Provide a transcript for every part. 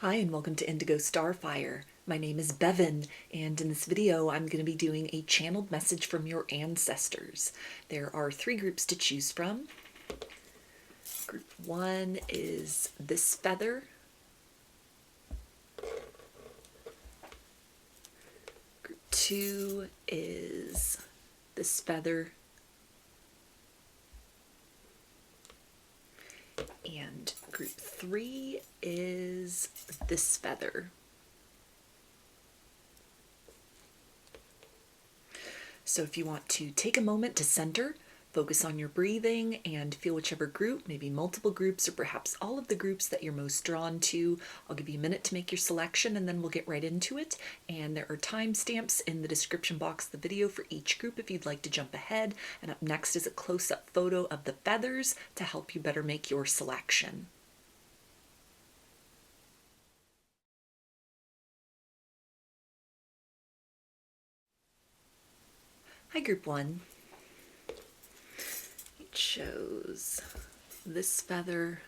Hi and welcome to Indigo Starfire. My name is Bevin, and in this video I'm going to be doing a channeled message from your ancestors. There are 3 groups to choose from. Group 1 is this feather. Group 2 is this feather. And group 3 is this feather. So if you want to take a moment to center, focus on your breathing, and feel whichever group, maybe multiple groups or perhaps all of the groups that you're most drawn to. I'll give you a minute to make your selection and then we'll get right into it. And there are timestamps in the description box of the video for each group if you'd like to jump ahead. And up next is a close-up photo of the feathers to help you better make your selection. Hi, Group 1. It shows this feather.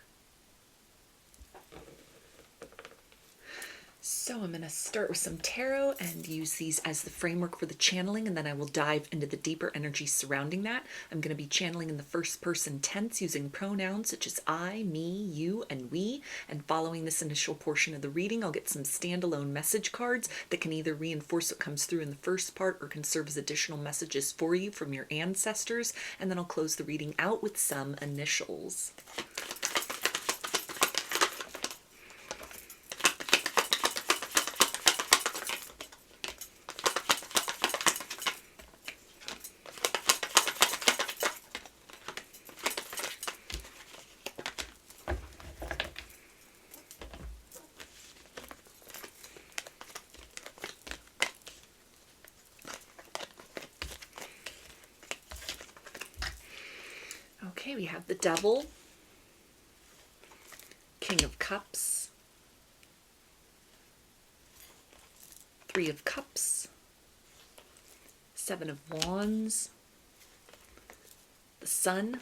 So I'm going to start with some tarot and use these as the framework for the channeling, and then I will dive into the deeper energy surrounding that. I'm going to be channeling in the first person tense using pronouns such as I, me, you, and we. And following this initial portion of the reading, I'll get some standalone message cards that can either reinforce what comes through in the first part or can serve as additional messages for you from your ancestors. And then I'll close the reading out with some initials. Okay, we have the Devil, King of Cups, 3 of Cups, 7 of Wands, the Sun,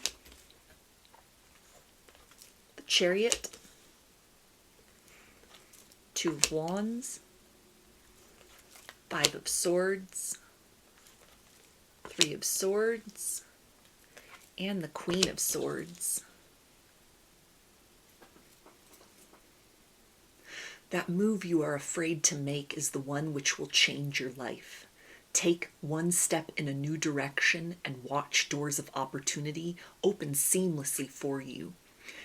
the Chariot, 2 of Wands, 5 of Swords, 3 of Swords, and the Queen of Swords. That move you are afraid to make is the one which will change your life. Take one step in a new direction and watch doors of opportunity open seamlessly for you.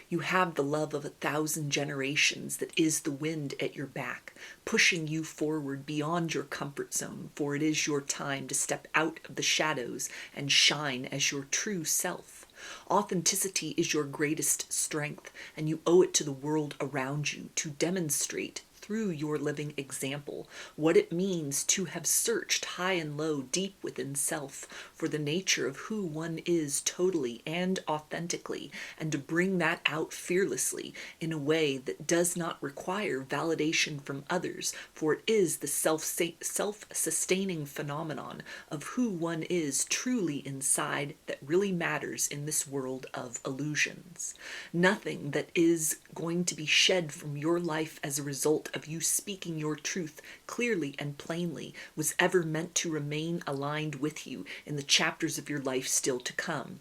You have the love of 1,000 generations that is the wind at your back, pushing you forward beyond your comfort zone, for it is your time to step out of the shadows and shine as your true self. Authenticity is your greatest strength, and you owe it to the world around you to demonstrate through your living example what it means to have searched high and low deep within self for the nature of who one is totally and authentically, and to bring that out fearlessly in a way that does not require validation from others, for it is the self-sustaining phenomenon of who one is truly inside that really matters in this world of illusions. Nothing that is going to be shed from your life as a result of you speaking your truth clearly and plainly was ever meant to remain aligned with you in the chapters of your life still to come.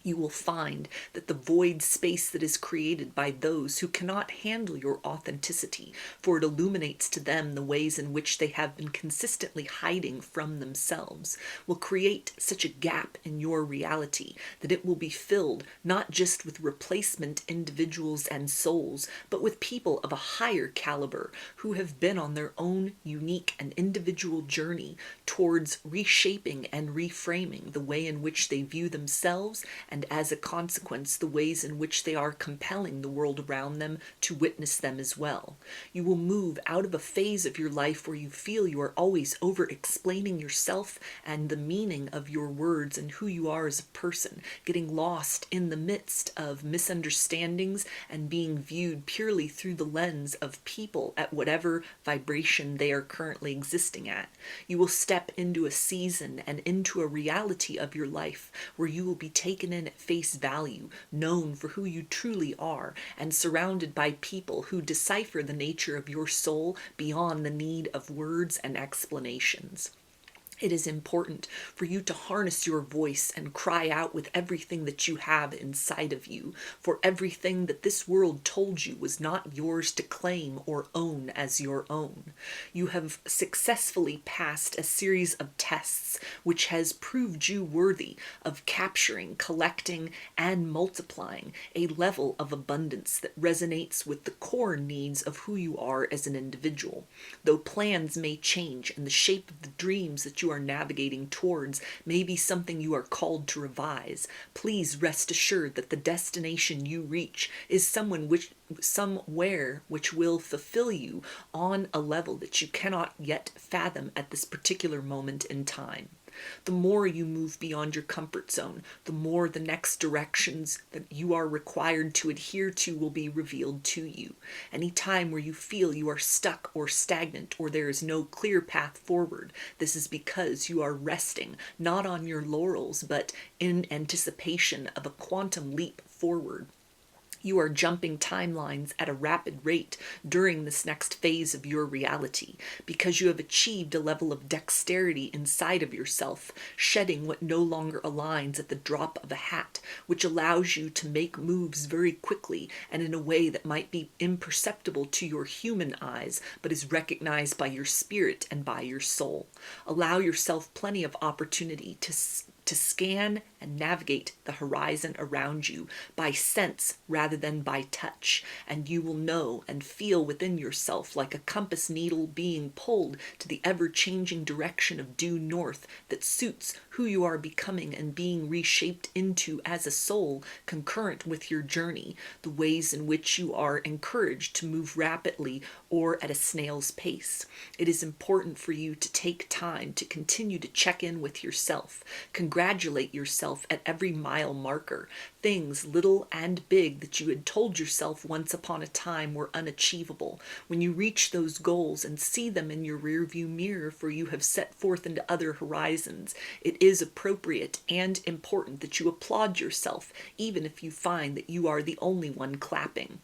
You will find that the void space that is created by those who cannot handle your authenticity, for it illuminates to them the ways in which they have been consistently hiding from themselves, will create such a gap in your reality that it will be filled not just with replacement individuals and souls, but with people of a higher caliber who have been on their own unique and individual journey towards reshaping and reframing the way in which they view themselves, and as a consequence, the ways in which they are compelling the world around them to witness them as well. You will move out of a phase of your life where you feel you are always over-explaining yourself and the meaning of your words and who you are as a person, getting lost in the midst of misunderstandings and being viewed purely through the lens of people at whatever vibration they are currently existing at. You will step into a season and into a reality of your life where you will be taken in in at face value, known for who you truly are, and surrounded by people who decipher the nature of your soul beyond the need of words and explanations. It is important for you to harness your voice and cry out with everything that you have inside of you, for everything that this world told you was not yours to claim or own as your own. You have successfully passed a series of tests which has proved you worthy of capturing, collecting, and multiplying a level of abundance that resonates with the core needs of who you are as an individual. Though plans may change and the shape of the dreams that you are navigating towards may be something you are called to revise, please rest assured that the destination you reach is somewhere which will fulfill you on a level that you cannot yet fathom at this particular moment in time. The more you move beyond your comfort zone, the more the next directions that you are required to adhere to will be revealed to you. Any time where you feel you are stuck or stagnant or there is no clear path forward, this is because you are resting not on your laurels but in anticipation of a quantum leap forward. You are jumping timelines at a rapid rate during this next phase of your reality because you have achieved a level of dexterity inside of yourself, shedding what no longer aligns at the drop of a hat, which allows you to make moves very quickly and in a way that might be imperceptible to your human eyes, but is recognized by your spirit and by your soul. Allow yourself plenty of opportunity to scan and navigate the horizon around you by sense rather than by touch, and you will know and feel within yourself like a compass needle being pulled to the ever-changing direction of due north that suits who you are becoming and being reshaped into as a soul concurrent with your journey, the ways in which you are encouraged to move rapidly or at a snail's pace. It is important for you to take time to continue to check in with yourself, congratulate yourself at every mile marker, things little and big that you had told yourself once upon a time were unachievable. When you reach those goals and see them in your rearview mirror, for you have set forth into other horizons, it is appropriate and important that you applaud yourself, even if you find that you are the only one clapping.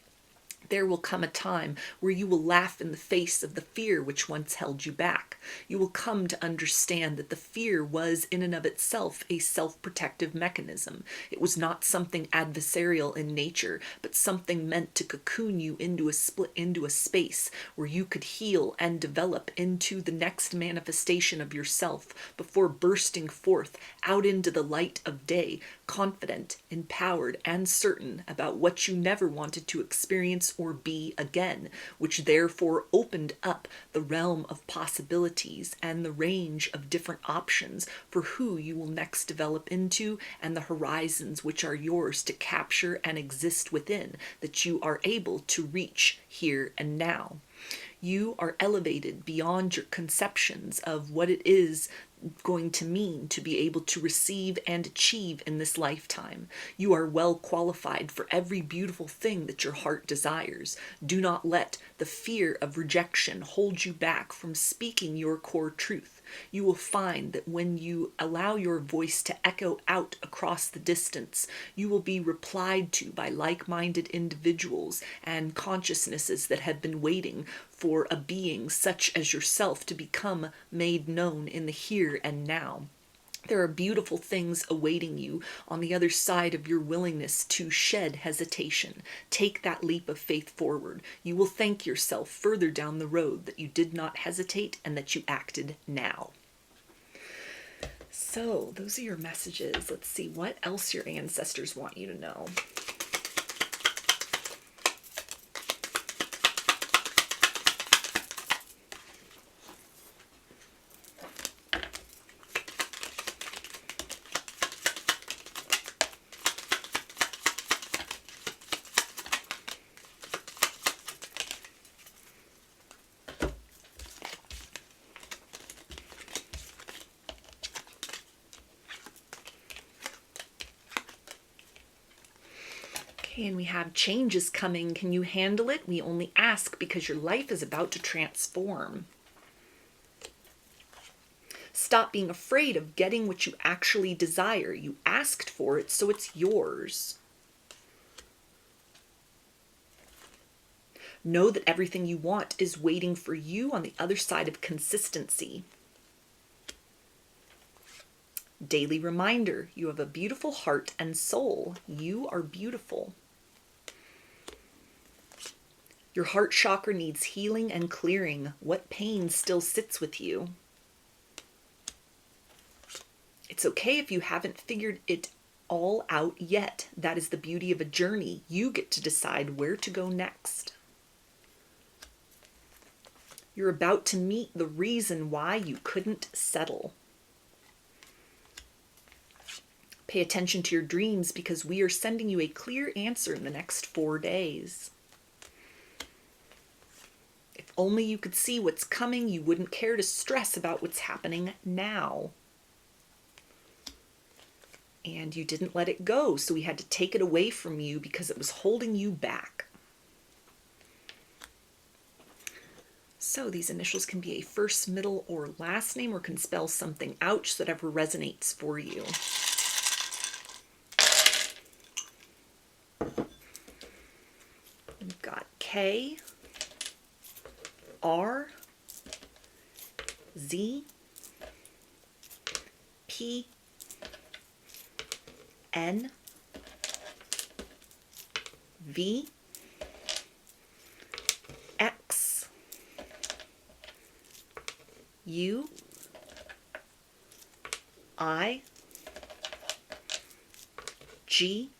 There will come a time where you will laugh in the face of the fear which once held you back. You will come to understand that the fear was in and of itself a self-protective mechanism. It was not something adversarial in nature, but something meant to cocoon you into a space where you could heal and develop into the next manifestation of yourself before bursting forth out into the light of day, confident, empowered, and certain about what you never wanted to experience or be again, which therefore opened up the realm of possibilities and the range of different options for who you will next develop into and the horizons which are yours to capture and exist within, that you are able to reach here and now. You are elevated beyond your conceptions of what it is going to mean to be able to receive and achieve in this lifetime. You are well qualified for every beautiful thing that your heart desires. Do not let the fear of rejection hold you back from speaking your core truth. You will find that when you allow your voice to echo out across the distance, you will be replied to by like-minded individuals and consciousnesses that have been waiting for a being such as yourself to become made known in the here and now. There are beautiful things awaiting you on the other side of your willingness to shed hesitation. Take that leap of faith forward. You will thank yourself further down the road that you did not hesitate and that you acted now. So, those are your messages. Let's see what else your ancestors want you to know. And we have changes coming. Can you handle it? We only ask because your life is about to transform. Stop being afraid of getting what you actually desire. You asked for it, so it's yours. Know that everything you want is waiting for you on the other side of consistency. Daily reminder, you have a beautiful heart and soul. You are beautiful. Your heart chakra needs healing and clearing. What pain still sits with you? It's okay if you haven't figured it all out yet. That is the beauty of a journey. You get to decide where to go next. You're about to meet the reason why you couldn't settle. Pay attention to your dreams because we are sending you a clear answer in the next 4 days. If only you could see what's coming, you wouldn't care to stress about what's happening now. And you didn't let it go, so we had to take it away from you because it was holding you back. So these initials can be a first, middle, or last name, or can spell something out, just whatever resonates for you. We've got K, R, Z, P, N, V, X, U, I, G,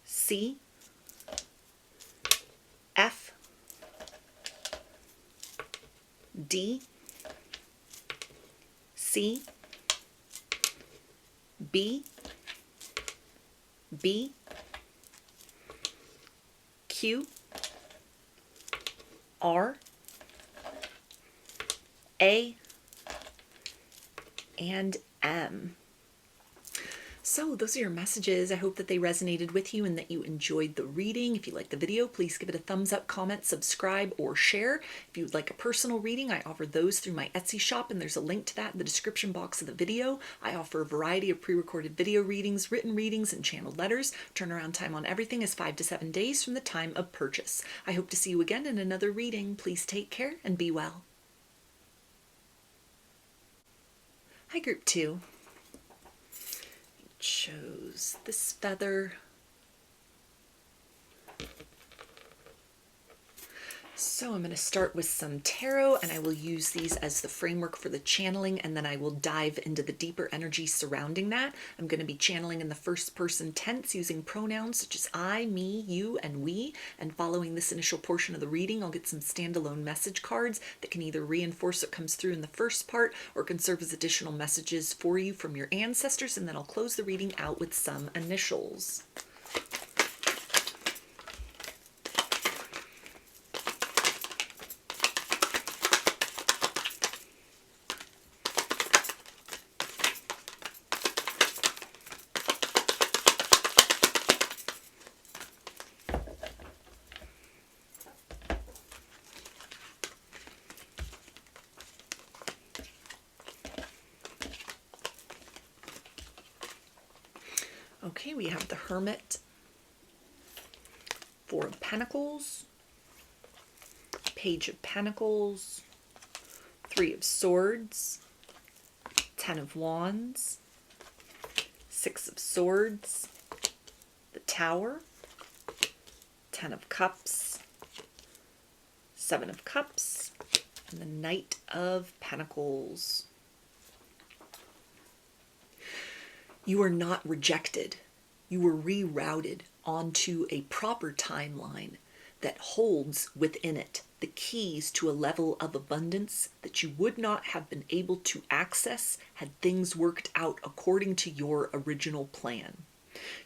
C, F, D, C, B, B, Q, R, A, and M. So those are your messages. I hope that they resonated with you and that you enjoyed the reading. If you liked the video, please give it a thumbs up, comment, subscribe, or share. If you'd like a personal reading, I offer those through my Etsy shop, and there's a link to that in the description box of the video. I offer a variety of pre-recorded video readings, written readings, and channeled letters. Turnaround time on everything is 5 to 7 days from the time of purchase. I hope to see you again in another reading. Please take care and be well. Hi, Group 2. Chose this feather. So I'm going to start with some tarot, and I will use these as the framework for the channeling, and then I will dive into the deeper energy surrounding that. I'm going to be channeling in the first person tense using pronouns such as I, me, you, and we, and following this initial portion of the reading, I'll get some standalone message cards that can either reinforce what comes through in the first part or can serve as additional messages for you from your ancestors, and then I'll close the reading out with some initials. Okay, we have the Hermit, Four of Pentacles, Page of Pentacles, Three of Swords, Ten of Wands, Six of Swords, the Tower, Ten of Cups, Seven of Cups, and the Knight of Pentacles. You are not rejected. You were rerouted onto a proper timeline that holds within it the keys to a level of abundance that you would not have been able to access had things worked out according to your original plan.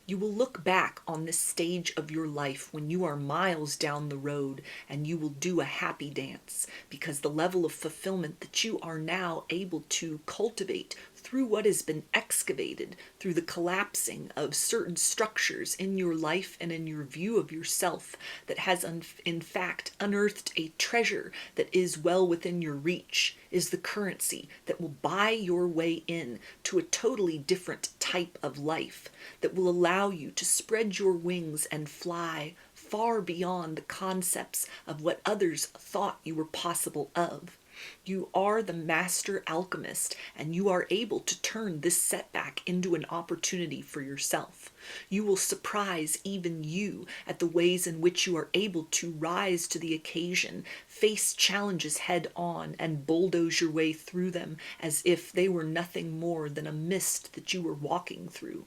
You will look back on this stage of your life when you are miles down the road, and you will do a happy dance, because the level of fulfillment that you are now able to cultivate through what has been excavated, through the collapsing of certain structures in your life and in your view of yourself, that has in fact unearthed a treasure that is well within your reach, is the currency that will buy your way in to a totally different type of life, that will allow you to spread your wings and fly far beyond the concepts of what others thought you were possible of. You are the master alchemist, and you are able to turn this setback into an opportunity for yourself. You will surprise even you at the ways in which you are able to rise to the occasion, face challenges head on, and bulldoze your way through them as if they were nothing more than a mist that you were walking through.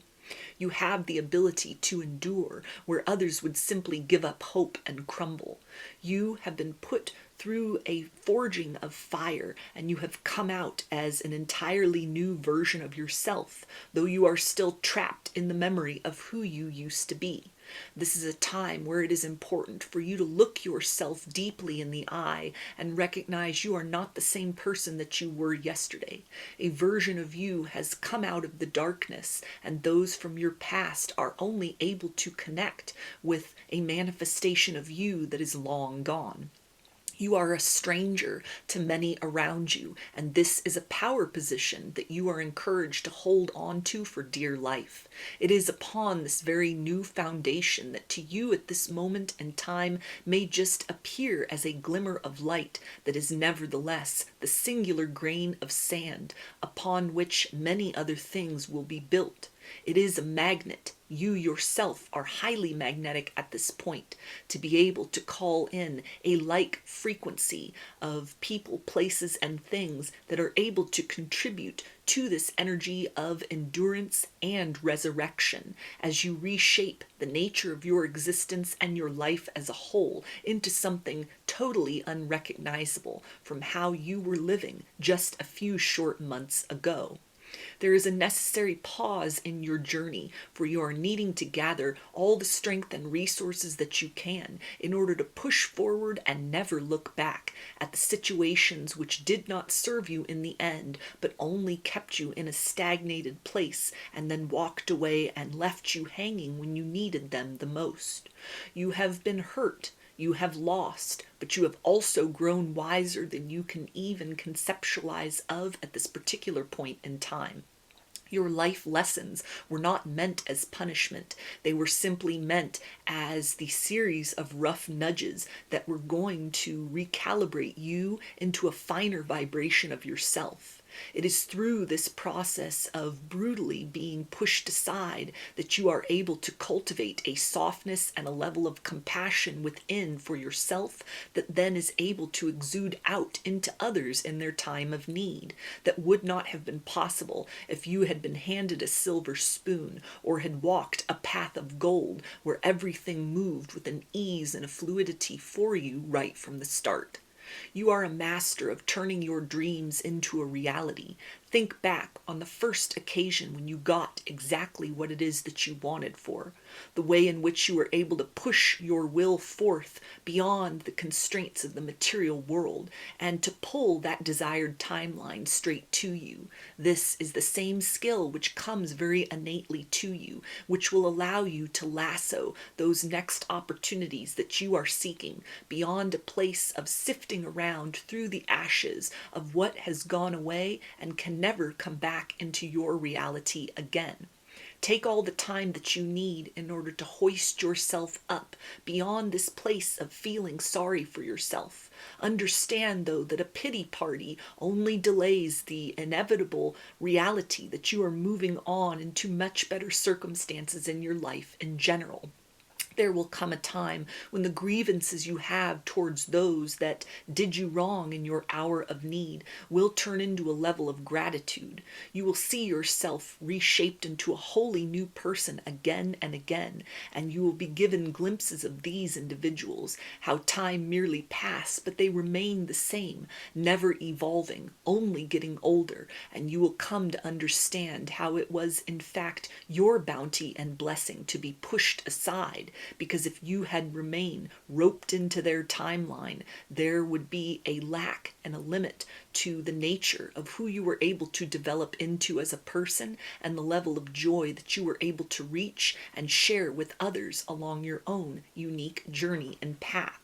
You have the ability to endure where others would simply give up hope and crumble. You have been put through a forging of fire, and you have come out as an entirely new version of yourself, though you are still trapped in the memory of who you used to be. This is a time where it is important for you to look yourself deeply in the eye and recognize you are not the same person that you were yesterday. A version of you has come out of the darkness, and those from your past are only able to connect with a manifestation of you that is long gone. You are a stranger to many around you, and this is a power position that you are encouraged to hold on to for dear life. It is upon this very new foundation that to you at this moment in time may just appear as a glimmer of light that is nevertheless the singular grain of sand upon which many other things will be built. It is a magnet. You yourself are highly magnetic at this point to be able to call in a like frequency of people, places, and things that are able to contribute to this energy of endurance and resurrection as you reshape the nature of your existence and your life as a whole into something totally unrecognizable from how you were living just a few short months ago. There is a necessary pause in your journey, for you are needing to gather all the strength and resources that you can in order to push forward and never look back at the situations which did not serve you in the end, but only kept you in a stagnated place and then walked away and left you hanging when you needed them the most. You have been hurt. You have lost, but you have also grown wiser than you can even conceptualize of at this particular point in time. Your life lessons were not meant as punishment. They were simply meant as the series of rough nudges that were going to recalibrate you into a finer vibration of yourself. It is through this process of brutally being pushed aside that you are able to cultivate a softness and a level of compassion within for yourself that then is able to exude out into others in their time of need, that would not have been possible if you had been handed a silver spoon or had walked a path of gold where everything moved with an ease and a fluidity for you right from the start. You are a master of turning your dreams into a reality. Think back on the first occasion when you got exactly what it is that you wanted for, the way in which you were able to push your will forth beyond the constraints of the material world and to pull that desired timeline straight to you. This is the same skill which comes very innately to you, which will allow you to lasso those next opportunities that you are seeking beyond a place of sifting around through the ashes of what has gone away and can never come back into your reality again. Take all the time that you need in order to hoist yourself up beyond this place of feeling sorry for yourself. Understand, though, that a pity party only delays the inevitable reality that you are moving on into much better circumstances in your life in general. There will come a time when the grievances you have towards those that did you wrong in your hour of need will turn into a level of gratitude. You will see yourself reshaped into a wholly new person again and again, and you will be given glimpses of these individuals, how time merely passed, but they remain the same, never evolving, only getting older, and you will come to understand how it was in fact your bounty and blessing to be pushed aside, because if you had remained roped into their timeline, there would be a lack and a limit to the nature of who you were able to develop into as a person and the level of joy that you were able to reach and share with others along your own unique journey and path.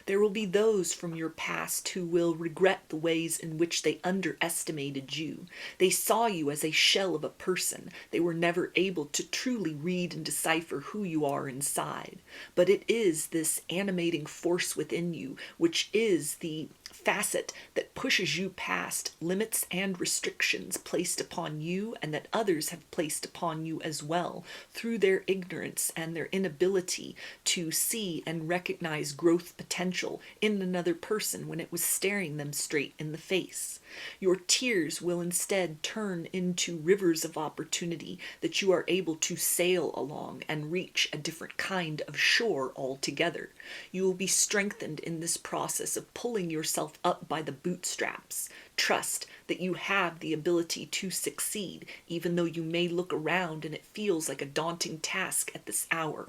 There will be those from your past who will regret the ways in which they underestimated you. They saw you as a shell of a person. They were never able to truly read and decipher who you are inside. But it is this animating force within you, which is the facet that pushes you past limits and restrictions placed upon you and that others have placed upon you as well through their ignorance and their inability to see and recognize growth potential in another person when it was staring them straight in the face. Your tears will instead turn into rivers of opportunity that you are able to sail along and reach a different kind of shore altogether. You will be strengthened in this process of pulling yourself up by the bootstraps. Trust that you have the ability to succeed, even though you may look around and it feels like a daunting task at this hour.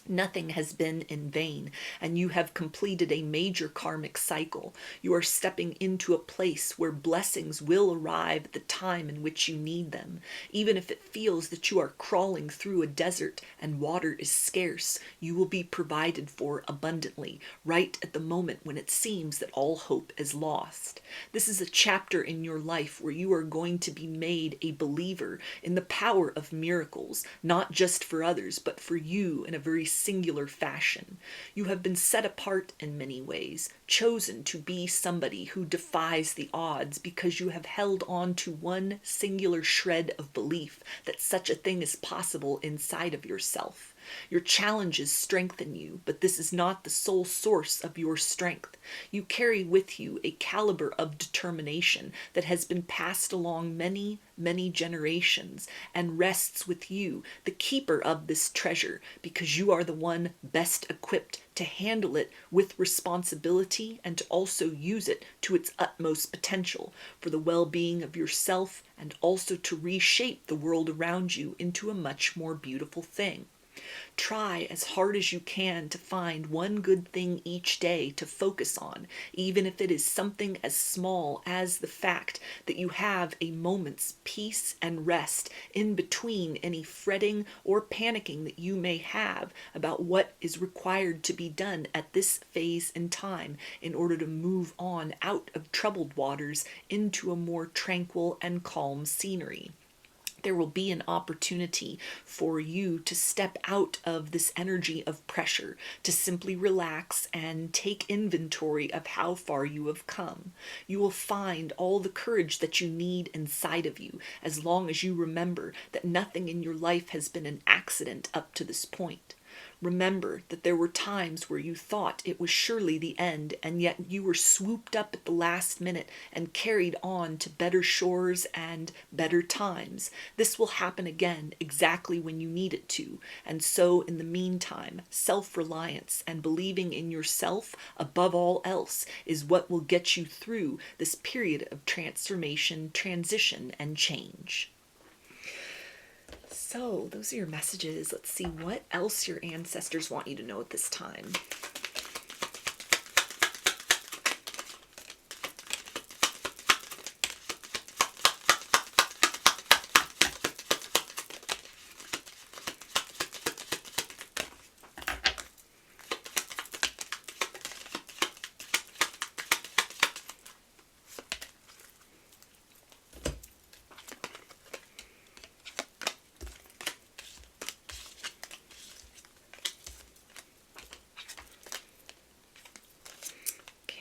Nothing has been in vain, and you have completed a major karmic cycle. You are stepping into a place where blessings will arrive at the time in which you need them. Even if it feels that you are crawling through a desert and water is scarce, you will be provided for abundantly, right at the moment when it seems that all hope is lost. This is a chapter in your life where you are going to be made a believer in the power of miracles, not just for others, but for you in a very singular fashion. You have been set apart in many ways, chosen to be somebody who defies the odds because you have held on to one singular shred of belief that such a thing is possible inside of yourself. Your challenges strengthen you, but this is not the sole source of your strength. You carry with you a caliber of determination that has been passed along many, many generations and rests with you, the keeper of this treasure, because you are the one best equipped to handle it with responsibility and to also use it to its utmost potential for the well-being of yourself and also to reshape the world around you into a much more beautiful thing. Try as hard as you can to find one good thing each day to focus on, even if it is something as small as the fact that you have a moment's peace and rest in between any fretting or panicking that you may have about what is required to be done at this phase in time in order to move on out of troubled waters into a more tranquil and calm scenery. There will be an opportunity for you to step out of this energy of pressure, to simply relax and take inventory of how far you have come. You will find all the courage that you need inside of you, as long as you remember that nothing in your life has been an accident up to this point. Remember that there were times where you thought it was surely the end, and yet you were swooped up at the last minute and carried on to better shores and better times. This will happen again exactly when you need it to, and so in the meantime, self-reliance and believing in yourself above all else is what will get you through this period of transformation, transition, and change. So, those are your messages. Let's see what else your ancestors want you to know at this time.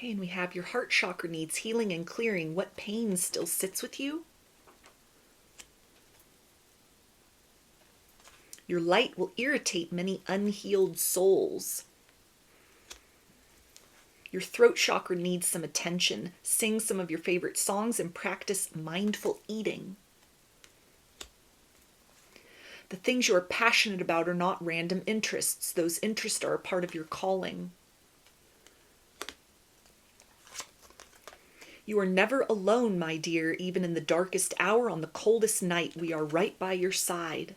Okay, and we have your heart chakra needs healing and clearing. What pain still sits with you? Your light will irritate many unhealed souls. Your throat chakra needs some attention. Sing some of your favorite songs and practice mindful eating. The things you are passionate about are not random interests. Those interests are a part of your calling. You are never alone, my dear. Even in the darkest hour, on the coldest night, we are right by your side.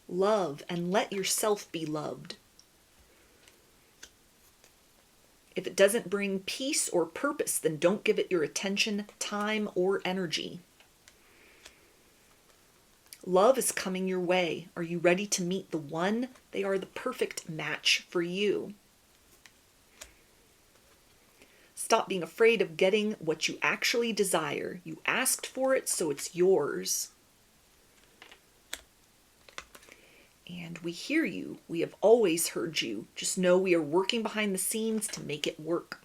Love and let yourself be loved. If it doesn't bring peace or purpose, then don't give it your attention, time, or energy. Love is coming your way. Are you ready to meet the one? They are the perfect match for you. Stop being afraid of getting what you actually desire. You asked for it, so it's yours. And we hear you. We have always heard you. Just know we are working behind the scenes to make it work.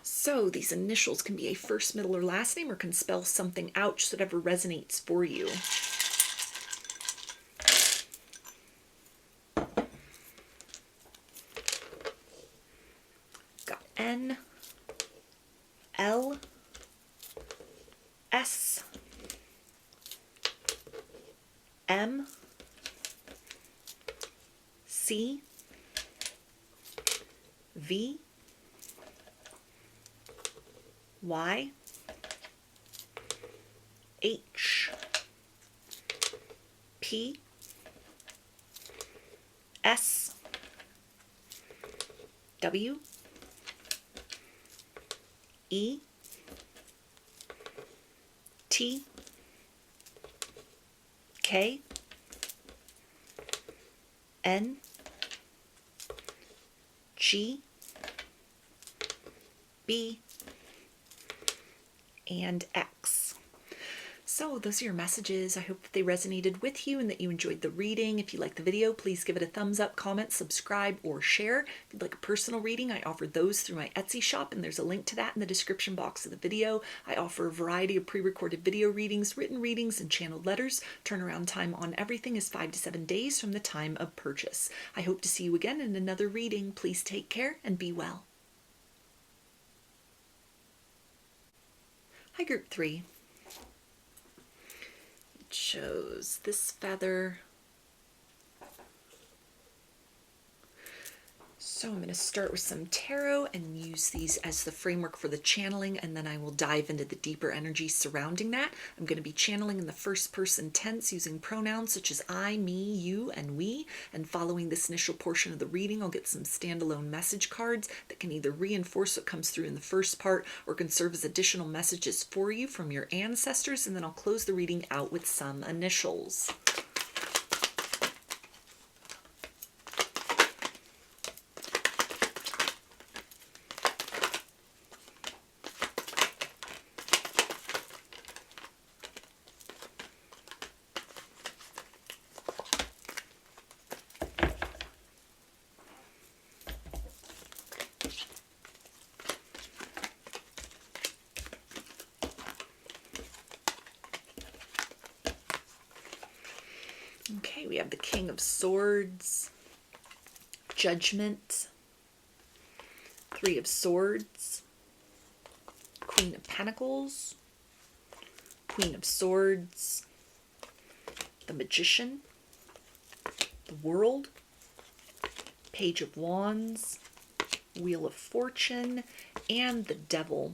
So these initials can be a first, middle, or last name, or can spell something out, just whatever resonates for you. Got N, L, S, M, C, V, Y, H, P, S, W, E, T, K, N, G, B, and X. So those are your messages. I hope that they resonated with you and that you enjoyed the reading. If you liked the video, please give it a thumbs up, comment, subscribe, or share. If you'd like a personal reading, I offer those through my Etsy shop, and there's a link to that in the description box of the video. I offer a variety of pre-recorded video readings, written readings, and channeled letters. Turnaround time on everything is 5 to 7 days from the time of purchase. I hope to see you again in another reading. Please take care and be well. Hi, Group 3. It shows this feather. So I'm going to start with some tarot and use these as the framework for the channeling, and then I will dive into the deeper energy surrounding that. I'm going to be channeling in the first person tense using pronouns such as I, me, you, and we. And following this initial portion of the reading, I'll get some standalone message cards that can either reinforce what comes through in the first part or can serve as additional messages for you from your ancestors. And then I'll close the reading out with some initials. Okay, we have the King of Swords, Judgment, Three of Swords, Queen of Pentacles, Queen of Swords, the Magician, the World, Page of Wands, Wheel of Fortune, and the Devil.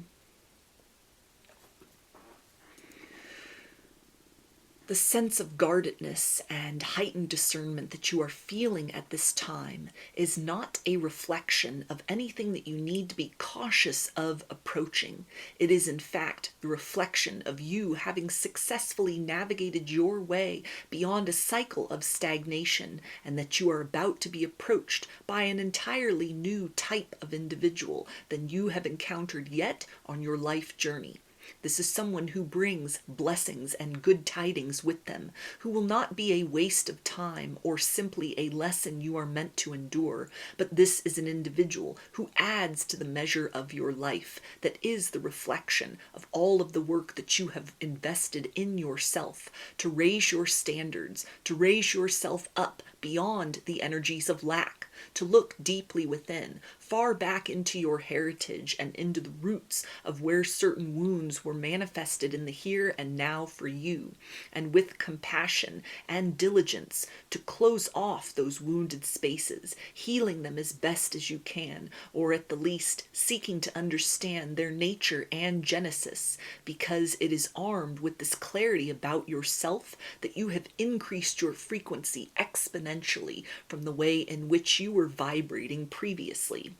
The sense of guardedness and heightened discernment that you are feeling at this time is not a reflection of anything that you need to be cautious of approaching. It is, in fact, the reflection of you having successfully navigated your way beyond a cycle of stagnation, and that you are about to be approached by an entirely new type of individual than you have encountered yet on your life journey. This is someone who brings blessings and good tidings with them, who will not be a waste of time or simply a lesson you are meant to endure, but this is an individual who adds to the measure of your life, that is the reflection of all of the work that you have invested in yourself to raise your standards, to raise yourself up beyond the energies of lack, to look deeply within, far back into your heritage and into the roots of where certain wounds were manifested in the here and now for you, and with compassion and diligence to close off those wounded spaces, healing them as best as you can, or at the least seeking to understand their nature and genesis, because it is armed with this clarity about yourself that you have increased your frequency exponentially from the way in which you were vibrating previously.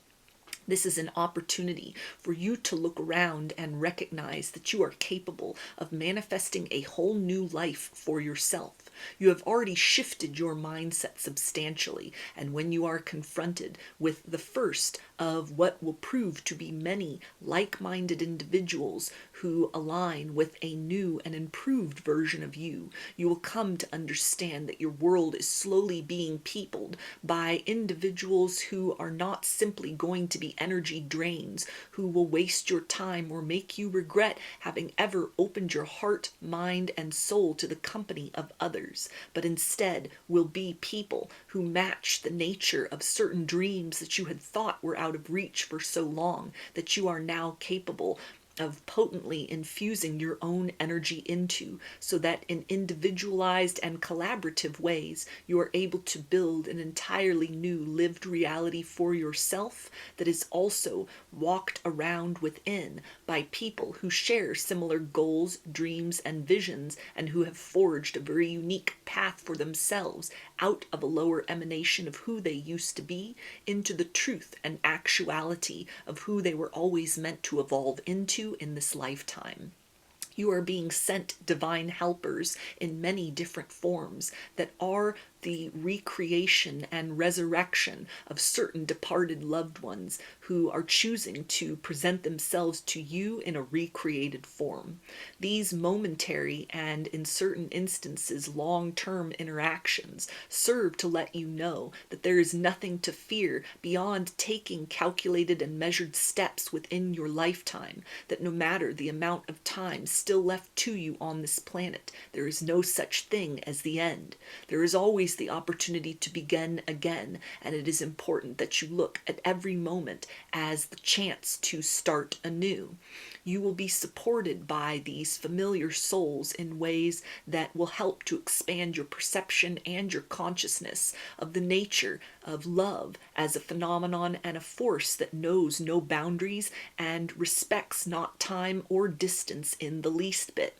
This is an opportunity for you to look around and recognize that you are capable of manifesting a whole new life for yourself. You have already shifted your mindset substantially, and when you are confronted with the first of what will prove to be many like-minded individuals who align with a new and improved version of you, you will come to understand that your world is slowly being peopled by individuals who are not simply going to be energy drains, who will waste your time or make you regret having ever opened your heart, mind, and soul to the company of others, but instead will be people who match the nature of certain dreams that you had thought were out of reach for so long, that you are now capable of potently infusing your own energy into, so that in individualized and collaborative ways you are able to build an entirely new lived reality for yourself that is also walked around within by people who share similar goals, dreams, and visions, and who have forged a very unique path for themselves out of a lower emanation of who they used to be into the truth and actuality of who they were always meant to evolve into in this lifetime. You are being sent divine helpers in many different forms that are the recreation and resurrection of certain departed loved ones who are choosing to present themselves to you in a recreated form. These momentary and, in certain instances, long-term interactions serve to let you know that there is nothing to fear beyond taking calculated and measured steps within your lifetime, that no matter the amount of time still left to you on this planet, there is no such thing as the end. There is always the opportunity to begin again, and it is important that you look at every moment as the chance to start anew. You will be supported by these familiar souls in ways that will help to expand your perception and your consciousness of the nature of love as a phenomenon and a force that knows no boundaries and respects not time or distance in the least bit.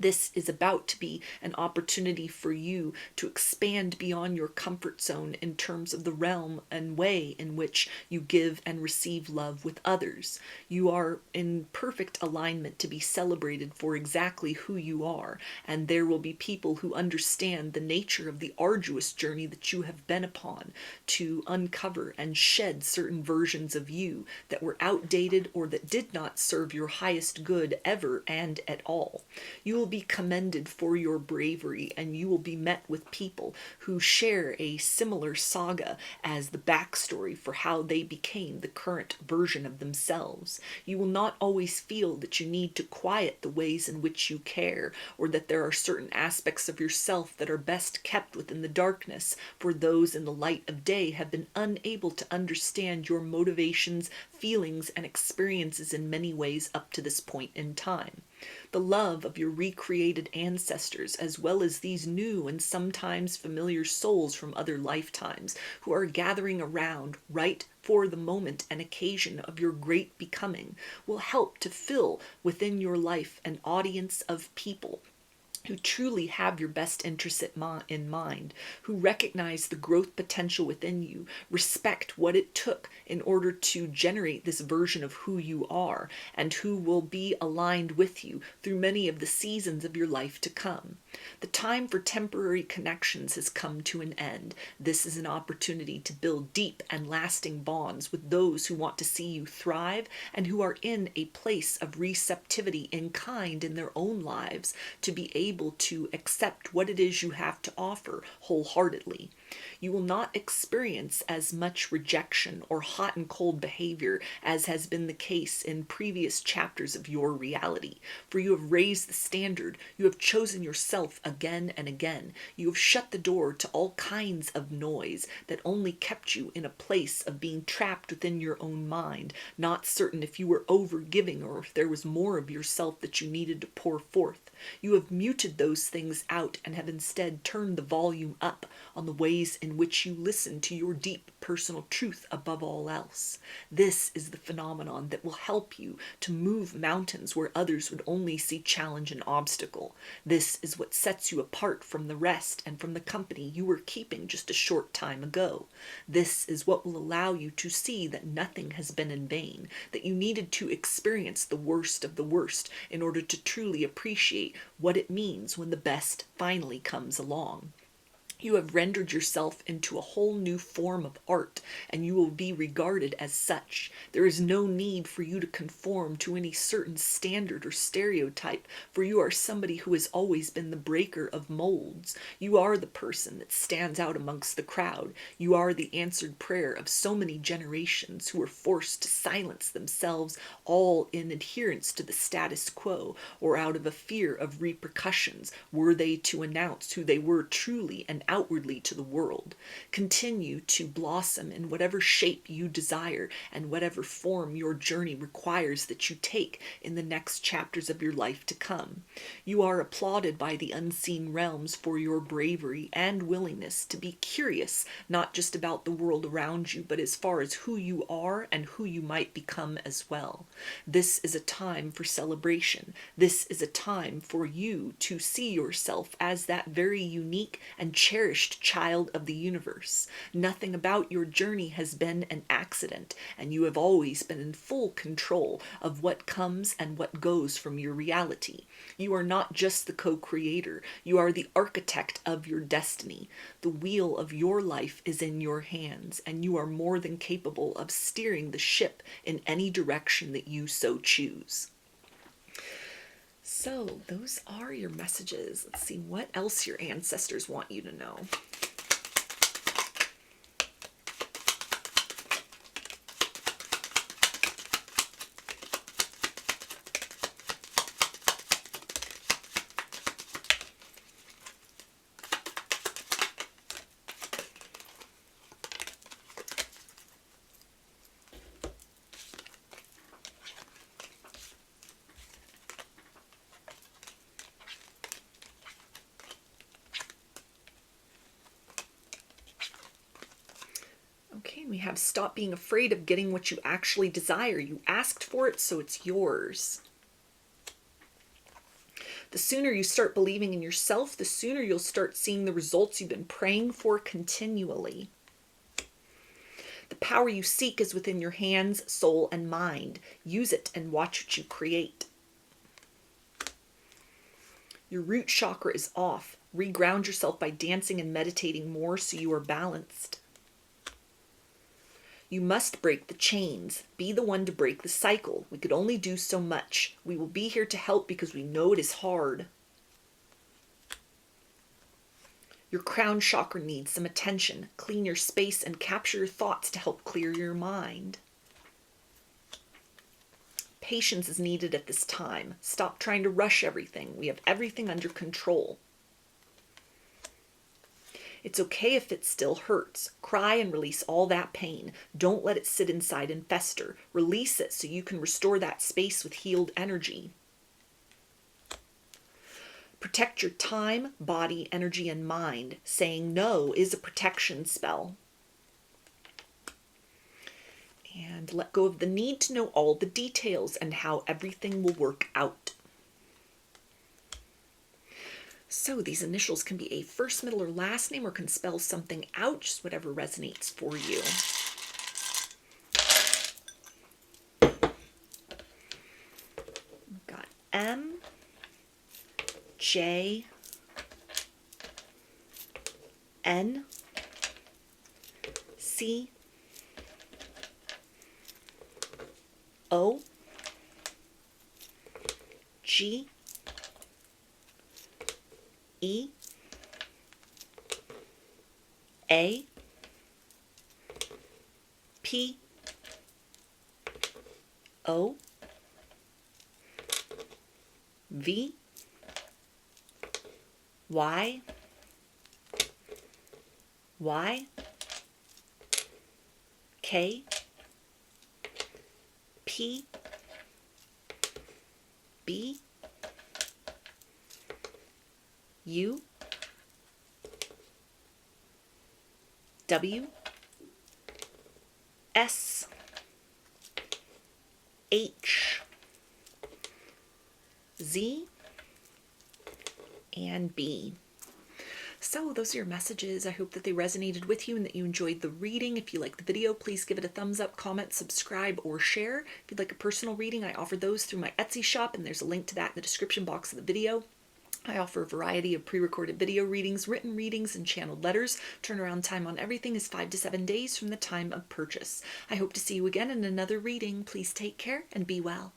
This is about to be an opportunity for you to expand beyond your comfort zone in terms of the realm and way in which you give and receive love with others. You are in perfect alignment to be celebrated for exactly who you are, and there will be people who understand the nature of the arduous journey that you have been upon to uncover and shed certain versions of you that were outdated or that did not serve your highest good ever and at all. You will be commended for your bravery, and you will be met with people who share a similar saga as the backstory for how they became the current version of themselves. You will not always feel that you need to quiet the ways in which you care, or that there are certain aspects of yourself that are best kept within the darkness, for those in the light of day have been unable to understand your motivations, feelings, and experiences in many ways up to this point in time. The love of your recreated ancestors, as well as these new and sometimes familiar souls from other lifetimes who are gathering around right for the moment and occasion of your great becoming, will help to fill within your life an audience of people who truly have your best interests in mind, who recognize the growth potential within you, respect what it took in order to generate this version of who you are, and who will be aligned with you through many of the seasons of your life to come. The time for temporary connections has come to an end. This is an opportunity to build deep and lasting bonds with those who want to see you thrive and who are in a place of receptivity in kind in their own lives to be able to accept what it is you have to offer wholeheartedly. You will not experience as much rejection or hot and cold behavior as has been the case in previous chapters of your reality, for you have raised the standard, you have chosen yourself again and again, you have shut the door to all kinds of noise that only kept you in a place of being trapped within your own mind, not certain if you were overgiving or if there was more of yourself that you needed to pour forth. You have muted those things out and have instead turned the volume up on the ways in which you listen to your deep personal truth above all else. This is the phenomenon that will help you to move mountains where others would only see challenge and obstacle. This is what sets you apart from the rest and from the company you were keeping just a short time ago. This is what will allow you to see that nothing has been in vain, that you needed to experience the worst of the worst in order to truly appreciate what it means when the best finally comes along. You have rendered yourself into a whole new form of art, and you will be regarded as such. There is no need for you to conform to any certain standard or stereotype, for you are somebody who has always been the breaker of molds. You are the person that stands out amongst the crowd. You are the answered prayer of so many generations who were forced to silence themselves, all in adherence to the status quo, or out of a fear of repercussions, were they to announce who they were truly and outwardly to the world. Continue to blossom in whatever shape you desire and whatever form your journey requires that you take in the next chapters of your life to come. You are applauded by the unseen realms for your bravery and willingness to be curious, not just about the world around you, but as far as who you are and who you might become as well. This is a time for celebration. This is a time for you to see yourself as that very unique and cherished child of the universe. Nothing about your journey has been an accident, and you have always been in full control of what comes and what goes from your reality. You are not just the co-creator, you are the architect of your destiny. The wheel of your life is in your hands, and you are more than capable of steering the ship in any direction that you so choose. So, those are your messages. Let's see what else your ancestors want you to know. Okay, we have stop being afraid of getting what you actually desire. You asked for it, so it's yours. The sooner you start believing in yourself, the sooner you'll start seeing the results you've been praying for continually. The power you seek is within your hands, soul, and mind. Use it and watch what you create. Your root chakra is off. Reground yourself by dancing and meditating more so you are balanced. You must break the chains. Be the one to break the cycle. We could only do so much. We will be here to help because we know it is hard. Your crown chakra needs some attention. Clean your space and capture your thoughts to help clear your mind. Patience is needed at this time. Stop trying to rush everything. We have everything under control. It's okay if it still hurts. Cry and release all that pain. Don't let it sit inside and fester. Release it so you can restore that space with healed energy. Protect your time, body, energy, and mind. Saying no is a protection spell. And let go of the need to know all the details and how everything will work out. So these initials can be a first, middle, or last name, or can spell something out, just whatever resonates for you. We've got M, J, N, C, O, G, E, A, P, O, V, Y, Y, K, P, B, U, W, S, H, Z, and B. So those are your messages. I hope that they resonated with you and that you enjoyed the reading. If you like the video, please give it a thumbs up, comment, subscribe, or share. If you'd like a personal reading, I offer those through my Etsy shop, and there's a link to that in the description box of the video. I offer a variety of pre-recorded video readings, written readings, and channeled letters. Turnaround time on everything is 5 to 7 days from the time of purchase. I hope to see you again in another reading. Please take care and be well.